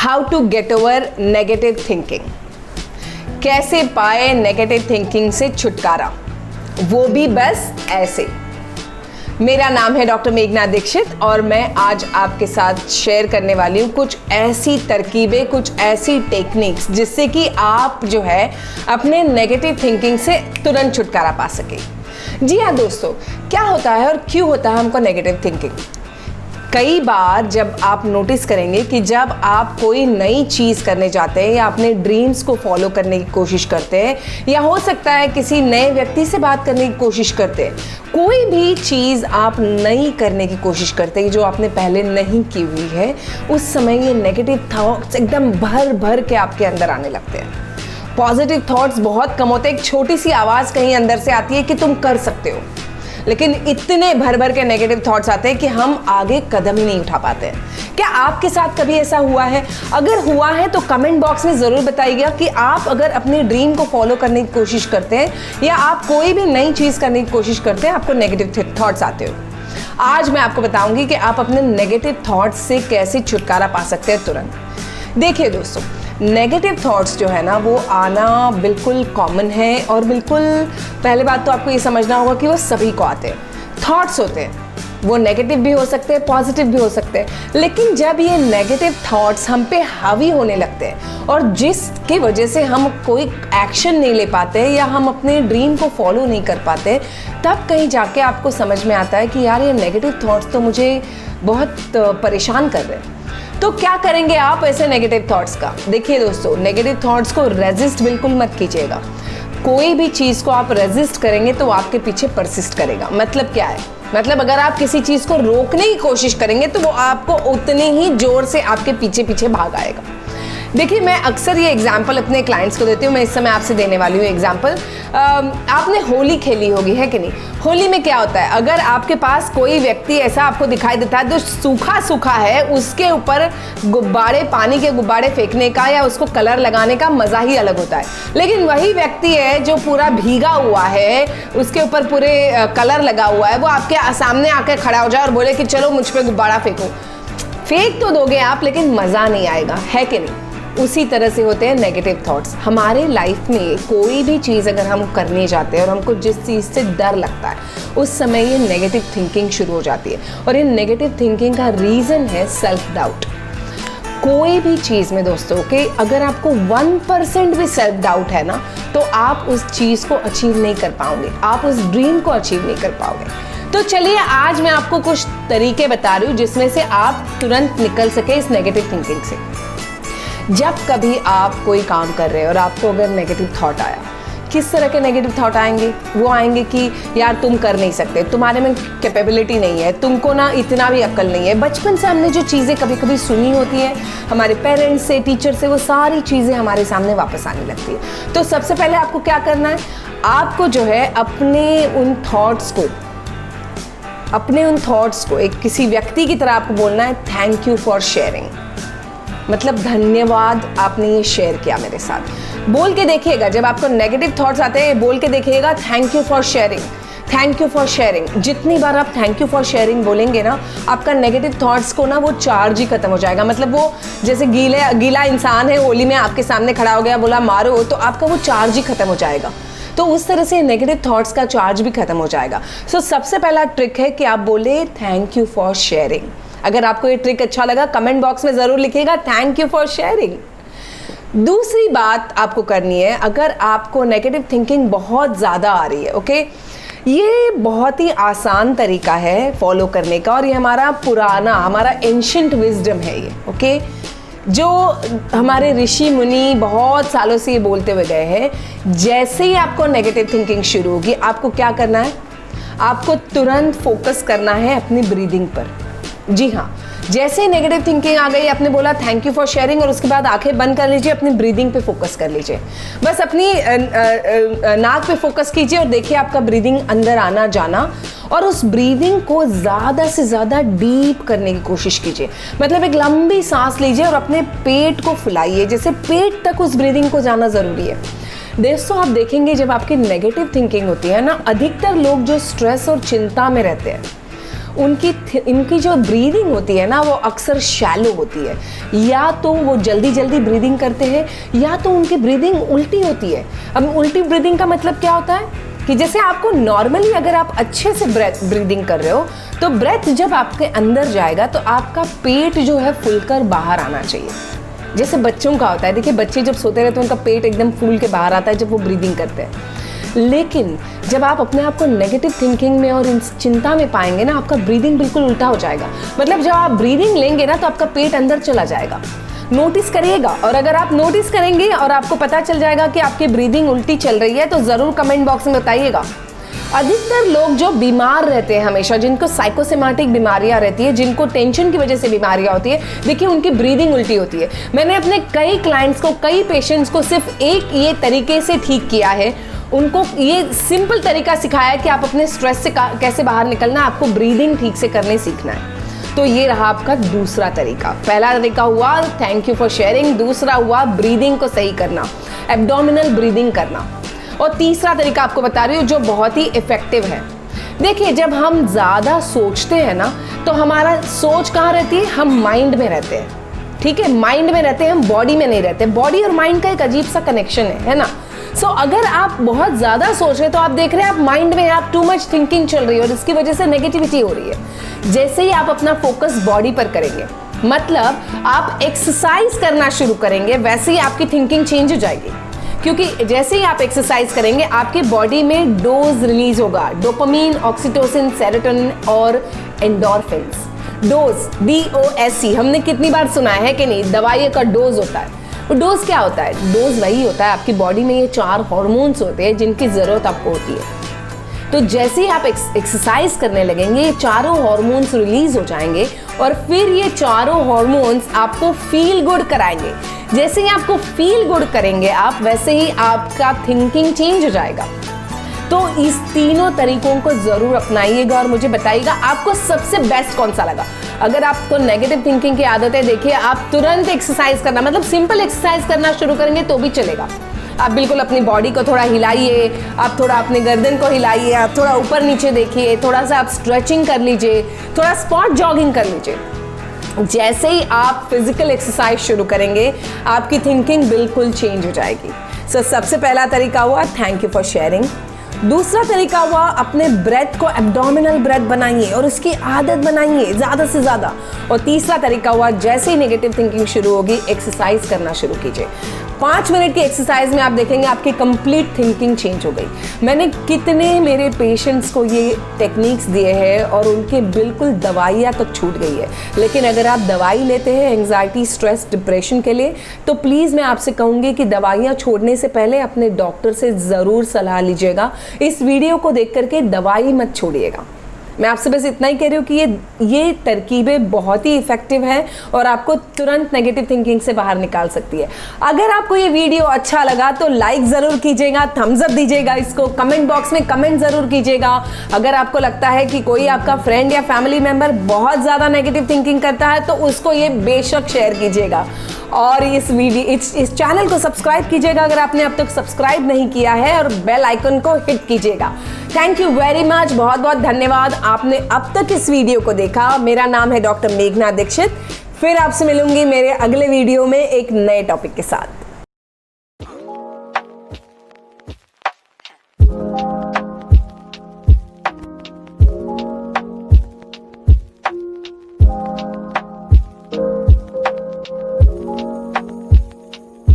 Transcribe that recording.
How to get over negative thinking. कैसे पाए negative thinking से छुटकारा, वो भी बस ऐसे। मेरा नाम है डॉक्टर मेघना दीक्षित और मैं आज आपके साथ शेयर करने वाली हूँ कुछ ऐसी तरकीबें, कुछ ऐसी टेक्निक्स जिससे कि आप जो है अपने नेगेटिव थिंकिंग से तुरंत छुटकारा पा सके। जी हाँ दोस्तों, क्या होता है और क्यों होता है हमको नेगेटिव थिंकिंग? कई बार जब आप नोटिस करेंगे कि जब आप कोई नई चीज़ करने जाते हैं या अपने ड्रीम्स को फॉलो करने की कोशिश करते हैं या हो सकता है किसी नए व्यक्ति से बात करने की कोशिश करते हैं, कोई भी चीज़ आप नई करने की कोशिश करते हैं जो आपने पहले नहीं की हुई है, उस समय ये नेगेटिव थॉट्स एकदम भर भर के आपके अंदर आने लगते हैं। पॉजिटिव थॉट्स बहुत कम होते हैं, एक छोटी सी आवाज़ कहीं अंदर से आती है कि तुम कर सकते हो, लेकिन इतने भर भर के नेगेटिव थॉट्स आते हैं कि हम आगे कदम ही नहीं उठा पाते हैं। क्या आपके साथ कभी ऐसा हुआ है? अगर हुआ है तो कमेंट बॉक्स में ज़रूर बताइएगा कि आप अगर अपने ड्रीम को फॉलो करने की कोशिश करते हैं या आप कोई भी नई चीज़ करने की कोशिश करते हैं, आपको नेगेटिव थॉट्स आते हो। आज मैं आपको बताऊंगी कि आप अपने नेगेटिव थॉट्स से कैसे छुटकारा पा सकते हैं तुरंत। देखिए दोस्तों, नेगेटिव थॉट्स जो है ना वो आना बिल्कुल कॉमन है और बिल्कुल पहले बात तो आपको ये समझना होगा कि वो सभी को आते हैं। थॉट्स होते हैं, वो नेगेटिव भी हो सकते हैं, पॉजिटिव भी हो सकते हैं, लेकिन जब ये नेगेटिव थॉट्स हम पे हावी होने लगते हैं और जिसकी वजह से हम कोई एक्शन नहीं ले पाते या हम अपने ड्रीम को फॉलो नहीं कर पाते, तब कहीं जाके आपको समझ में आता है कि यार ये नेगेटिव थॉट्स तो मुझे बहुत परेशान कर रहे हैं। तो क्या करेंगे आप ऐसे नेगेटिव थॉट्स का? देखिए दोस्तों, नेगेटिव थॉट्स को रेजिस्ट बिल्कुल मत कीजिएगा। कोई भी चीज़ को आप रेजिस्ट करेंगे तो आपके पीछे परसिस्ट करेगा। मतलब क्या है? मतलब अगर आप किसी चीज़ को रोकने की कोशिश करेंगे तो वो आपको उतने ही जोर से आपके पीछे पीछे भाग आएगा। देखिए, मैं अक्सर ये एग्जाम्पल अपने क्लाइंट्स को देती हूँ। मैं इस समय आपसे देने वाली हूँ एग्जाम्पल। आपने होली खेली होगी, है कि नहीं? होली में क्या होता है, अगर आपके पास कोई व्यक्ति ऐसा आपको दिखाई देता है जो सूखा सूखा है, उसके ऊपर गुब्बारे, पानी के गुब्बारे फेंकने का या उसको कलर लगाने का मज़ा ही अलग होता है। लेकिन वही व्यक्ति है जो पूरा भीगा हुआ है, उसके ऊपर पूरे कलर लगा हुआ है, वो आपके सामने आकर खड़ा हो जाए और बोले कि चलो मुझ पर गुब्बारा फेंको। फेंक तो दोगे आप, लेकिन मज़ा नहीं आएगा, है कि नहीं? उसी तरह से होते हैं नेगेटिव थॉट्स। हमारे लाइफ में कोई भी चीज़ अगर हम करने जाते हैं और हमको जिस चीज़ से डर लगता है, उस समय ये नेगेटिव थिंकिंग शुरू हो जाती है और ये नेगेटिव थिंकिंग का रीज़न है सेल्फ डाउट। कोई भी चीज़ में दोस्तों कि अगर आपको 1% भी सेल्फ डाउट है ना, तो आप उस चीज़ को अचीव नहीं कर पाओगे, आप उस ड्रीम को अचीव नहीं कर पाओगे। तो चलिए, आज मैं आपको कुछ तरीके बता रही हूँ जिसमें से आप तुरंत निकल सके इस नेगेटिव थिंकिंग से। जब कभी आप कोई काम कर रहे हैं और आपको अगर नेगेटिव थॉट आया, किस तरह के नेगेटिव थॉट आएंगे? वो आएंगे कि यार तुम कर नहीं सकते, तुम्हारे में कैपेबिलिटी नहीं है, तुमको ना इतना भी अक्ल नहीं है। बचपन से हमने जो चीज़ें कभी कभी सुनी होती हैं हमारे पेरेंट्स से, टीचर से, वो सारी चीज़ें हमारे सामने वापस आने लगती है। तो सबसे पहले आपको क्या करना है, आपको जो है अपने उन थॉट्स को एक किसी व्यक्ति की तरह आपको बोलना है, थैंक यू फॉर शेयरिंग। मतलब धन्यवाद, आपने ये शेयर किया मेरे साथ। बोल के देखिएगा, जब आपको नेगेटिव थॉट्स आते हैं बोल के देखिएगा, thank you for sharing, thank you for sharing. जितनी बार आप थैंक यू फॉर शेयरिंग बोलेंगे ना, आपका नेगेटिव थॉट्स को ना वो चार्ज ही खत्म हो जाएगा। मतलब वो जैसे गीला इंसान है, होली में आपके सामने खड़ा हो गया, बोला मारो, तो आपका वो चार्ज ही खत्म हो जाएगा। तो उस तरह से नेगेटिव थॉट्स का चार्ज भी खत्म हो जाएगा। सो सबसे पहला ट्रिक है कि आप बोले थैंक यू फॉर शेयरिंग। अगर आपको ये ट्रिक अच्छा लगा, कमेंट बॉक्स में ज़रूर लिखिएगा थैंक यू फॉर शेयरिंग। दूसरी बात आपको करनी है, अगर आपको नेगेटिव थिंकिंग बहुत ज़्यादा आ रही है, ओके, ये बहुत ही आसान तरीका है फॉलो करने का और ये हमारा एंशिएंट विजडम है ये, ओके, जो हमारे ऋषि मुनि बहुत सालों से ये बोलते हुए गए हैं। जैसे ही आपको नेगेटिव थिंकिंग शुरू होगी, आपको क्या करना है, आपको तुरंत फोकस करना है अपनी ब्रीदिंग पर। जी हाँ, जैसे ही नेगेटिव थिंकिंग आ गई, आपने बोला थैंक यू फॉर शेयरिंग और उसके बाद आंखें बंद कर लीजिए, अपनी ब्रीदिंग पे फोकस कर लीजिए। बस अपनी नाक पे फोकस कीजिए और देखिए आपका ब्रीदिंग अंदर आना जाना, और उस ब्रीदिंग को ज़्यादा से ज़्यादा डीप करने की कोशिश कीजिए। मतलब एक लंबी सांस लीजिए और अपने पेट को फुलाइए, जैसे पेट तक उस ब्रीदिंग को जाना ज़रूरी है। दोस्तों, आप देखेंगे जब आपकी नेगेटिव थिंकिंग होती है ना, अधिकतर लोग जो स्ट्रेस और चिंता में रहते हैं इनकी जो ब्रीदिंग होती है ना वो अक्सर शैलो होती है, या तो वो जल्दी जल्दी ब्रीदिंग करते हैं या तो उनकी ब्रीदिंग उल्टी होती है। अब उल्टी ब्रीदिंग का मतलब क्या होता है कि जैसे आपको नॉर्मली अगर आप अच्छे से ब्रीदिंग कर रहे हो तो ब्रेथ जब आपके अंदर जाएगा तो आपका पेट जो है फूलकर बाहर आना चाहिए। जैसे बच्चों का होता है, देखिए बच्चे जब सोते रहते हैं उनका पेट एकदम फूल के बाहर आता है जब वो ब्रीदिंग करते हैं। लेकिन जब आप अपने आप को नेगेटिव थिंकिंग में और चिंता में पाएंगे ना, आपका ब्रीदिंग बिल्कुल उल्टा हो जाएगा। मतलब जब आप ब्रीदिंग लेंगे ना तो आपका पेट अंदर चला जाएगा। नोटिस करिएगा, और अगर आप नोटिस करेंगे और आपको पता चल जाएगा कि आपकी ब्रीदिंग उल्टी चल रही है तो ज़रूर कमेंट बॉक्स में बताइएगा। अधिकतर लोग जो बीमार रहते हैं हमेशा, जिनको साइकोसोमैटिक बीमारियां रहती है, जिनको टेंशन की वजह से बीमारियां होती है, देखिए उनकी ब्रीदिंग उल्टी होती है। मैंने अपने कई क्लाइंट्स को, कई पेशेंट्स को सिर्फ एक ये तरीके से ठीक किया है। उनको ये सिंपल तरीका सिखाया है कि आप अपने स्ट्रेस से कैसे बाहर निकलना है, आपको ब्रीदिंग ठीक से करने सीखना है। तो ये रहा आपका दूसरा तरीका। पहला तरीका हुआ थैंक यू फॉर शेयरिंग, दूसरा हुआ ब्रीदिंग को सही करना, एब्डोमिनल ब्रीदिंग करना, और तीसरा तरीका आपको बता रही हूँ जो बहुत ही इफेक्टिव है। देखिए जब हम ज़्यादा सोचते हैं ना तो हमारा सोच कहाँ रहती है, हम माइंड में रहते हैं, ठीक है, माइंड में रहते हैं, हम बॉडी में नहीं रहते। बॉडी और माइंड का एक अजीब सा कनेक्शन है ना। सो अगर आप बहुत ज़्यादा सोच रहे हैं तो आप देख रहे हैं आप माइंड में, आप टू मच थिंकिंग चल रही है और इसकी वजह से नेगेटिविटी हो रही है। जैसे ही आप अपना फोकस बॉडी पर करेंगे, मतलब आप एक्सरसाइज करना शुरू करेंगे, वैसे ही आपकी थिंकिंग चेंज हो जाएगी। क्योंकि जैसे ही आप एक्सरसाइज करेंगे आपके बॉडी में डोज रिलीज होगा, डोपामीन, ऑक्सीटोसिन, सेरोटोनिन और एंडोर्फिन्स। डोज, DOSE, हमने कितनी बार सुना है कि नहीं, दवाई का डोज होता है। वो डोज क्या होता है? डोज वही होता है, आपकी बॉडी में ये 4 हार्मोन्स होते हैं जिनकी ज़रूरत आपको होती है। तो जैसे ही आप एक्सरसाइज करने लगेंगे ये चारों हार्मोन्स रिलीज हो जाएंगे और फिर ये चारों हार्मोन्स आपको फील गुड कराएंगे। जैसे ही आपको फील गुड करेंगे आप, वैसे ही आपका थिंकिंग चेंज हो जाएगा। तो इस तीनों तरीकों को जरूर अपनाइएगा और मुझे बताइएगा आपको सबसे बेस्ट कौन सा लगा। अगर आपको नेगेटिव थिंकिंग की आदत है, देखिए आप तुरंत एक्सरसाइज करना, मतलब सिंपल एक्सरसाइज करना शुरू करेंगे तो भी चलेगा। आप बिल्कुल अपनी बॉडी को थोड़ा हिलाइए, आप थोड़ा अपने गर्दन को हिलाइए, आप थोड़ा ऊपर नीचे देखिए, थोड़ा सा आप स्ट्रेचिंग कर लीजिए, थोड़ा स्पॉट जॉगिंग कर लीजिए। जैसे ही आप फिजिकल एक्सरसाइज शुरू करेंगे आपकी थिंकिंग बिल्कुल चेंज हो जाएगी। सो सबसे पहला तरीका हुआ थैंक यू फॉर शेयरिंग। दूसरा तरीका हुआ अपने ब्रेथ को एब्डोमिनल ब्रेथ बनाइए और उसकी आदत बनाइए ज़्यादा से ज़्यादा। और तीसरा तरीका हुआ जैसे ही नेगेटिव थिंकिंग शुरू होगी एक्सरसाइज करना शुरू कीजिए। 5 मिनट की एक्सरसाइज में आप देखेंगे आपकी कंप्लीट थिंकिंग चेंज हो गई। मैंने कितने मेरे पेशेंट्स को ये टेक्निक्स दिए हैं और उनके बिल्कुल दवाइयाँ तक छूट गई है। लेकिन अगर आप दवाई लेते हैं एंग्जाइटी, स्ट्रेस, डिप्रेशन के लिए, तो प्लीज़ मैं आपसे कहूँगी कि दवाइयाँ छोड़ने से पहले अपने डॉक्टर से ज़रूर सलाह लीजिएगा। इस वीडियो को देख करके दवाई मत छोड़िएगा। मैं आपसे बस इतना ही कह रही हूँ कि ये तरकीबें बहुत ही इफेक्टिव हैं और आपको तुरंत नेगेटिव थिंकिंग से बाहर निकाल सकती है। अगर आपको ये वीडियो अच्छा लगा तो लाइक ज़रूर कीजिएगा, थम्स अप दीजिएगा, इसको कमेंट बॉक्स में कमेंट ज़रूर कीजिएगा। अगर आपको लगता है कि कोई आपका फ्रेंड या फैमिली मेम्बर बहुत ज़्यादा नेगेटिव थिंकिंग करता है तो उसको ये बेशक शेयर कीजिएगा। और इस चैनल को सब्सक्राइब कीजिएगा अगर आपने अब तक सब्सक्राइब नहीं किया है, और बेल आइकन को हिट कीजिएगा। थैंक यू वेरी मच, बहुत बहुत धन्यवाद आपने अब तक इस वीडियो को देखा। मेरा नाम है डॉक्टर मेघना दीक्षित। फिर आपसे मिलूंगी मेरे अगले वीडियो में एक नए टॉपिक के साथ।